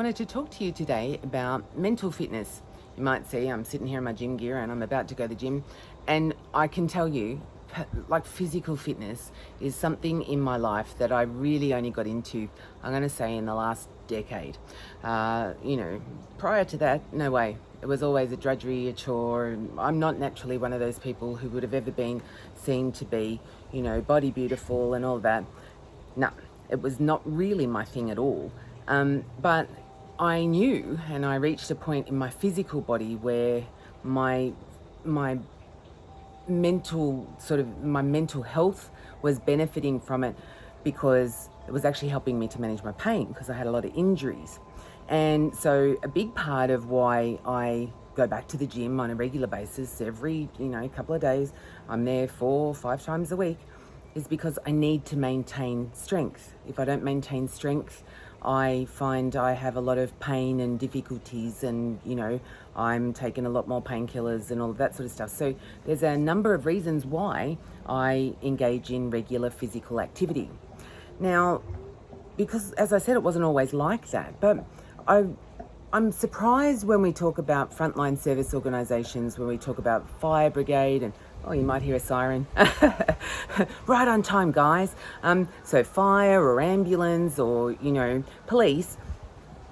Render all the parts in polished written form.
wanted to talk to you today about mental fitness. You might see I'm sitting here in my gym gear and I'm about to go to the gym, and I can tell you, like, physical fitness is something in my life that I really only got into, I'm going to say, in the last decade. Prior to that, no way. It was always a drudgery, a chore. I'm not naturally one of those people who would have ever been seen to be, body beautiful and all that. No, it was not really my thing at all. But I knew, and I reached a point in my physical body where my mental health was benefiting from it, because it was actually helping me to manage my pain, because I had a lot of injuries. And so a big part of why I go back to the gym on a regular basis every couple of days, I'm there 4 or 5 times a week, is because I need to maintain strength. If I don't maintain strength, I find I have a lot of pain and difficulties, and I'm taking a lot more painkillers and all of that sort of stuff. So there's a number of reasons why I engage in regular physical activity. Now, because, as I said, it wasn't always like that, but I'm surprised when we talk about frontline service organisations, when we talk about fire brigade, and you might hear a siren. Right on time, guys. So fire or ambulance or, police,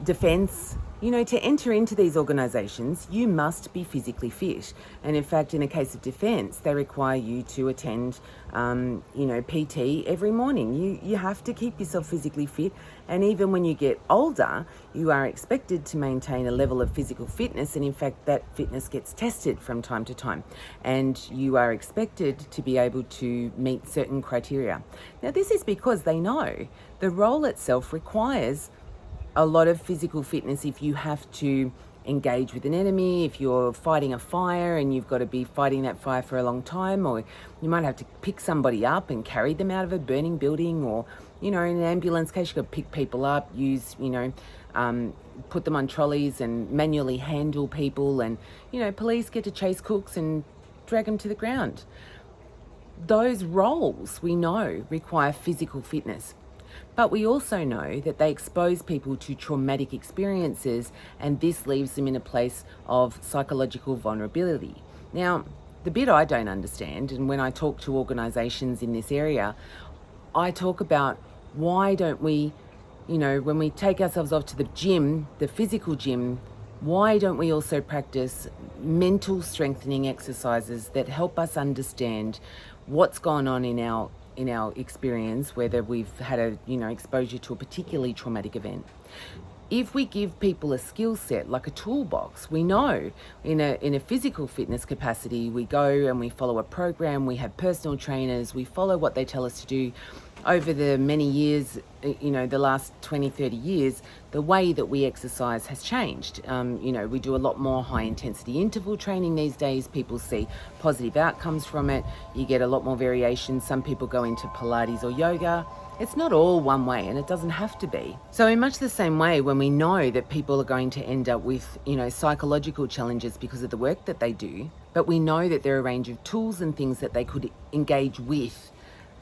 defence, to enter into these organisations, you must be physically fit. And in fact, in a case of defence, they require you to attend, PT every morning. You have to keep yourself physically fit. And even when you get older, you are expected to maintain a level of physical fitness. And in fact, that fitness gets tested from time to time. And you are expected to be able to meet certain criteria. Now, this is because they know the role itself requires a lot of physical fitness. If you have to engage with an enemy, if you're fighting a fire and you've got to be fighting that fire for a long time, or you might have to pick somebody up and carry them out of a burning building, or, in an ambulance case, you've got to pick people up, put them on trolleys and manually handle people, and, police get to chase cooks and drag them to the ground. Those roles, we know, require physical fitness. But we also know that they expose people to traumatic experiences, and this leaves them in a place of psychological vulnerability. Now, the bit I don't understand, and when I talk to organisations in this area, I talk about, why don't we, when we take ourselves off to the gym, the physical gym, why don't we also practice mental strengthening exercises that help us understand what's gone on in our experience, whether we've had exposure to a particularly traumatic event. If we give people a skill set, like a toolbox, we know in a physical fitness capacity, we go and we follow a program, we have personal trainers, we follow what they tell us to do. Over the many years, the last 20, 30 years, the way that we exercise has changed. We do a lot more high intensity interval training these days. People see positive outcomes from it. You get a lot more variation. Some people go into Pilates or yoga. It's not all one way, and it doesn't have to be. So in much the same way, when we know that people are going to end up with, psychological challenges because of the work that they do, but we know that there are a range of tools and things that they could engage with,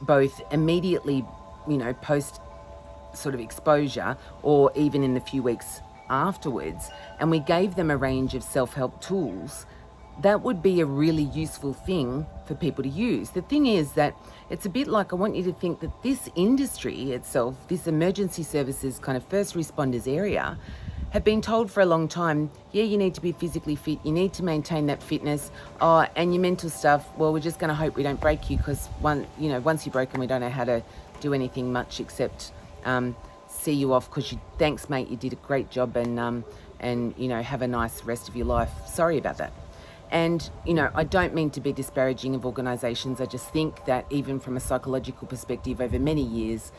both immediately, post sort of exposure, or even in the few weeks afterwards, and we gave them a range of self-help tools, that would be a really useful thing for people to use. The thing is that it's a bit like, I want you to think that this industry itself, this emergency services kind of first responders area, have been told for a long time, you need to be physically fit, you need to maintain that fitness, and your mental stuff, well, we're just going to hope we don't break you, because once you're broken, we don't know how to do anything much except see you off, because thanks, mate, you did a great job, and have a nice rest of your life. Sorry about that. And, I don't mean to be disparaging of organisations. I just think that even from a psychological perspective, over many years,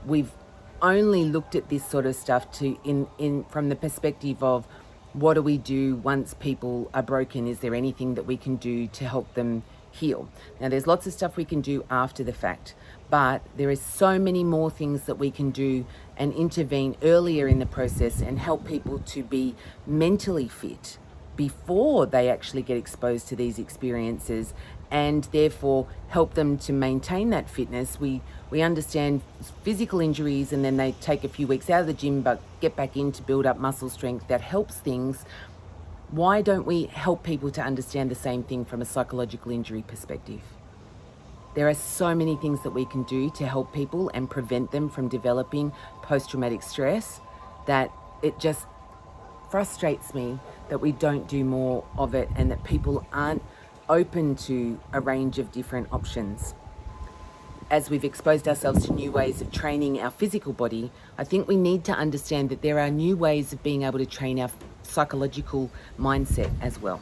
we've only looked at this sort of stuff from the perspective of, what do we do once people are broken? Is there anything that we can do to help them heal? Now, there's lots of stuff we can do after the fact, but there is so many more things that we can do and intervene earlier in the process and help people to be mentally fit before they actually get exposed to these experiences, and therefore help them to maintain that fitness. We understand physical injuries, and then they take a few weeks out of the gym but get back in to build up muscle strength. That helps things. Why don't we help people to understand the same thing from a psychological injury perspective? There are so many things that we can do to help people and prevent them from developing post-traumatic stress that it just frustrates me that we don't do more of it, and that people aren't open to a range of different options. As we've exposed ourselves to new ways of training our physical body, I think we need to understand that there are new ways of being able to train our psychological mindset as well.